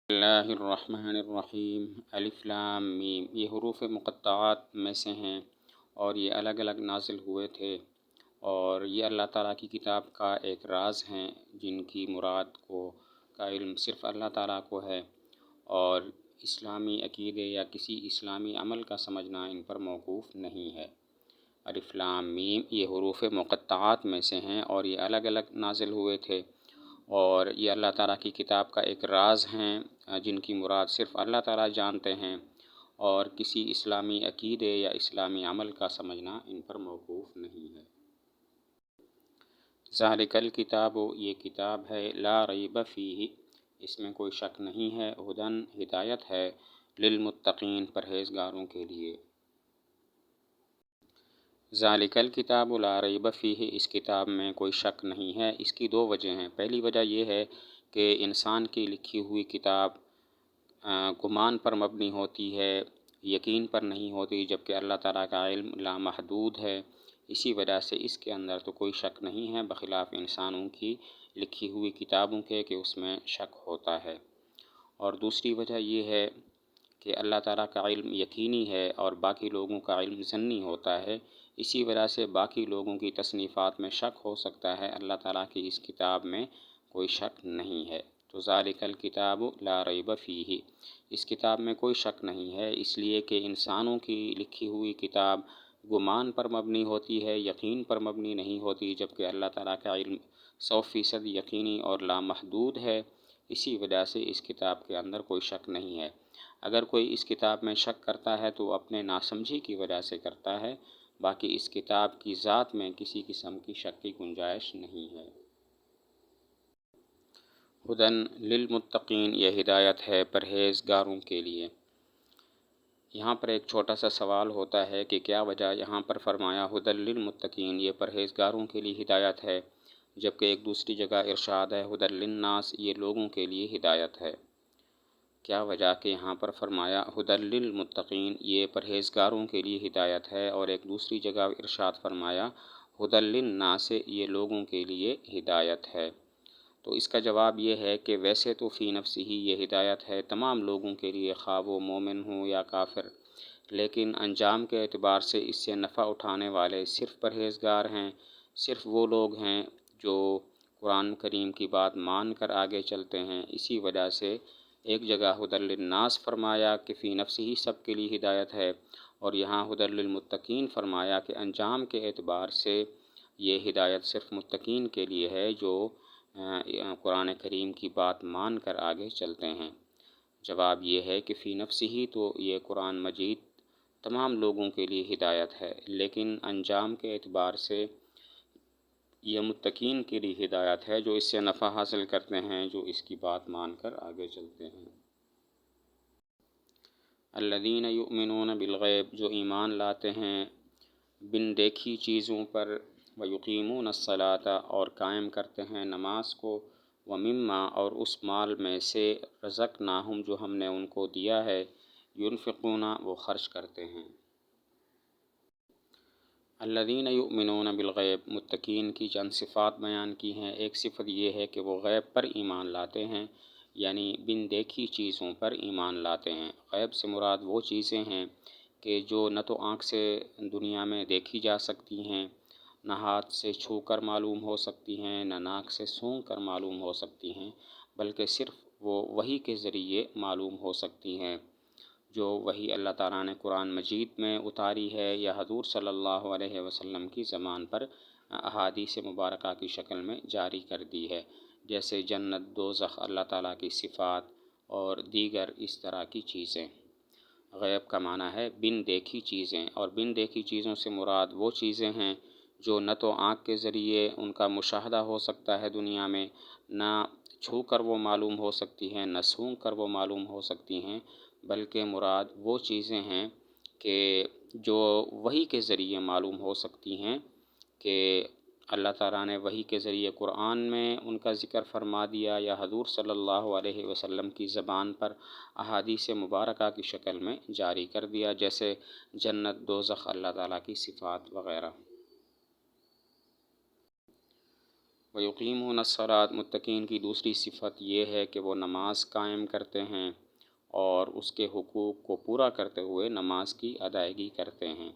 اللہ الرحمن الرحیم الف لام میم، یہ حروف مقطعات میں سے ہیں اور یہ الگ الگ نازل ہوئے تھے، اور یہ اللہ تعالیٰ کی کتاب کا ایک راز ہیں جن کی مراد کا علم صرف اللہ تعالیٰ کو ہے، اور اسلامی عقیدے یا کسی اسلامی عمل کا سمجھنا ان پر موقوف نہیں ہے۔ الف لام میم یہ حروف مقطعات میں سے ہیں اور یہ الگ الگ نازل ہوئے تھے، اور یہ اللہ تعالیٰ کی کتاب کا ایک راز ہیں جن کی مراد صرف اللہ تعالیٰ جانتے ہیں، اور کسی اسلامی عقیدے یا اسلامی عمل کا سمجھنا ان پر موقوف نہیں ہے۔ ذالک الکتاب، یہ کتاب ہے، لا ریب فیہ، اس میں کوئی شک نہیں ہے، ہدن، ہدایت ہے، للمتقین، پرہیزگاروں کے لیے۔ ذالک الکتاب لا ریب فیہ، اس کتاب میں کوئی شک نہیں ہے۔ اس کی دو وجہ ہیں۔ پہلی وجہ یہ ہے کہ انسان کی لکھی ہوئی کتاب گمان پر مبنی ہوتی ہے، یقین پر نہیں ہوتی، جبکہ اللہ تعالیٰ کا علم لامحدود ہے، اسی وجہ سے اس کے اندر تو کوئی شک نہیں ہے، بخلاف انسانوں کی لکھی ہوئی کتابوں کے کہ اس میں شک ہوتا ہے۔ اور دوسری وجہ یہ ہے کہ اللہ تعالیٰ کا علم یقینی ہے اور باقی لوگوں کا علم ظنی ہوتا ہے، اسی وجہ سے باقی لوگوں کی تصنیفات میں شک ہو سکتا ہے، اللہ تعالیٰ کی اس کتاب میں کوئی شک نہیں ہے۔ تو ذالک الکتاب لا ریب فیہ، اس کتاب میں کوئی شک نہیں ہے، اس لیے کہ انسانوں کی لکھی ہوئی کتاب گمان پر مبنی ہوتی ہے، یقین پر مبنی نہیں ہوتی، جبکہ اللہ تعالیٰ کا علم 100% یقینی اور لامحدود ہے، اسی وجہ سے اس کتاب کے اندر کوئی شک نہیں ہے۔ اگر کوئی اس کتاب میں شک کرتا ہے تو اپنے ناسمجھی کی وجہ سے کرتا ہے، باقی اس کتاب کی ذات میں کسی قسم کی شک کی گنجائش نہیں ہے۔ ہدن للمتقین، یہ ہدایت ہے پرہیزگاروں کے لیے۔ یہاں پر ایک چھوٹا سا سوال ہوتا ہے کہ کیا وجہ یہاں پر فرمایا ہدن للمتقین، یہ پرہیزگاروں کے لیے ہدایت ہے، جبکہ ایک دوسری جگہ ارشاد ہے ہدن للناس، یہ لوگوں کے لیے ہدایت ہے۔ کیا وجہ کہ یہاں پر فرمایا ہدن للمتقین، یہ پرہیزگاروں کے لیے ہدایت ہے، اور ایک دوسری جگہ ارشاد فرمایا ہدن للناس، یہ لوگوں کے لیے ہدایت ہے؟ تو اس کا جواب یہ ہے کہ ویسے تو فی نفس ہی یہ ہدایت ہے تمام لوگوں کے لیے، خواہ وہ مومن ہوں یا کافر، لیکن انجام کے اعتبار سے اس سے نفع اٹھانے والے صرف پرہیزگار ہیں، صرف وہ لوگ ہیں جو قرآن کریم کی بات مان کر آگے چلتے ہیں۔ اسی وجہ سے ایک جگہ ہدی للناس فرمایا کہ فی نفس ہی سب کے لیے ہدایت ہے، اور یہاں ہدی للمتقین فرمایا کہ انجام کے اعتبار سے یہ ہدایت صرف متقین کے لیے ہے جو قرآن کریم کی بات مان کر آگے چلتے ہیں۔ جواب یہ ہے کہ فی نفس ہی تو یہ قرآن مجید تمام لوگوں کے لیے ہدایت ہے، لیکن انجام کے اعتبار سے یہ متقین کے لیے ہدایت ہے جو اس سے نفع حاصل کرتے ہیں، جو اس کی بات مان کر آگے چلتے ہیں۔ الذین یؤمنون بالغیب، جو ایمان لاتے ہیں بن دیکھی چیزوں پر، ویقیمون الصلاۃ، اور قائم کرتے ہیں نماز کو، ومما، اور اس مال میں سے، رزقناہم، جو ہم نے ان کو دیا ہے، ینفقون، وہ خرچ کرتے ہیں۔ الذین یؤمنون بالغیب، متقین کی چند صفات بیان کی ہیں۔ ایک صفت یہ ہے کہ وہ غیب پر ایمان لاتے ہیں، یعنی بن دیکھی چیزوں پر ایمان لاتے ہیں۔ غیب سے مراد وہ چیزیں ہیں کہ جو نہ تو آنکھ سے دنیا میں دیکھی جا سکتی ہیں، نہ ہاتھ سے چھو کر معلوم ہو سکتی ہیں، نہ ناک سے سونگھ کر معلوم ہو سکتی ہیں، بلکہ صرف وہ وحی کے ذریعے معلوم ہو سکتی ہیں، جو وحی اللہ تعالیٰ نے قرآن مجید میں اتاری ہے یا حضور صلی اللہ علیہ وسلم کی زبان پر احادیث مبارکہ کی شکل میں جاری کر دی ہے، جیسے جنت، دوزخ، اللہ تعالیٰ کی صفات اور دیگر اس طرح کی چیزیں۔ غیب کا معنی ہے بن دیکھی چیزیں، اور بن دیکھی چیزوں سے مراد وہ چیزیں ہیں جو نہ تو آنکھ کے ذریعے ان کا مشاہدہ ہو سکتا ہے دنیا میں، نہ چھو کر وہ معلوم ہو سکتی ہیں، نہ سونگھ کر وہ معلوم ہو سکتی ہیں، بلکہ مراد وہ چیزیں ہیں کہ جو وحی کے ذریعے معلوم ہو سکتی ہیں، کہ اللہ تعالیٰ نے وحی کے ذریعے قرآن میں ان کا ذکر فرما دیا یا حضور صلی اللہ علیہ وسلم کی زبان پر احادیث مبارکہ کی شکل میں جاری کر دیا، جیسے جنت، دوزخ، اللہ تعالیٰ کی صفات وغیرہ۔ وَيُقِيمُونَ الصَّلَاۃ، متقین کی دوسری صفت یہ ہے کہ وہ نماز قائم کرتے ہیں اور اس کے حقوق کو پورا کرتے ہوئے نماز کی ادائیگی کرتے ہیں۔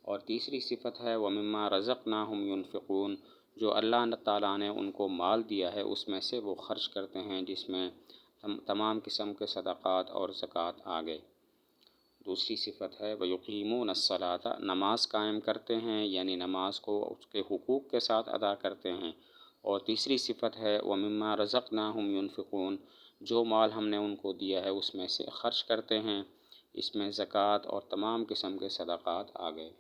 اور تیسری صفت ہے وَمِمَّا رَزَقْنَاهُمْ يُنْفِقُونَ، جو اللہ تعالیٰ نے ان کو مال دیا ہے اس میں سے وہ خرچ کرتے ہیں، جس میں تمام قسم کے صدقات اور زکوٰۃ آ گئے۔ دوسری صفت ہے وَيُقِيمُونَ الصَّلَاةَ، نماز قائم کرتے ہیں یعنی نماز کو اس کے حقوق کے ساتھ ادا کرتے ہیں۔ اور تیسری صفت ہے وَمِمَّا رَزَقْنَاهُمْ يُنْفِقُونَ، جو مال ہم نے ان کو دیا ہے اس میں سے خرچ کرتے ہیں، اس میں زکوٰۃ اور تمام قسم کے صدقات آ گئے۔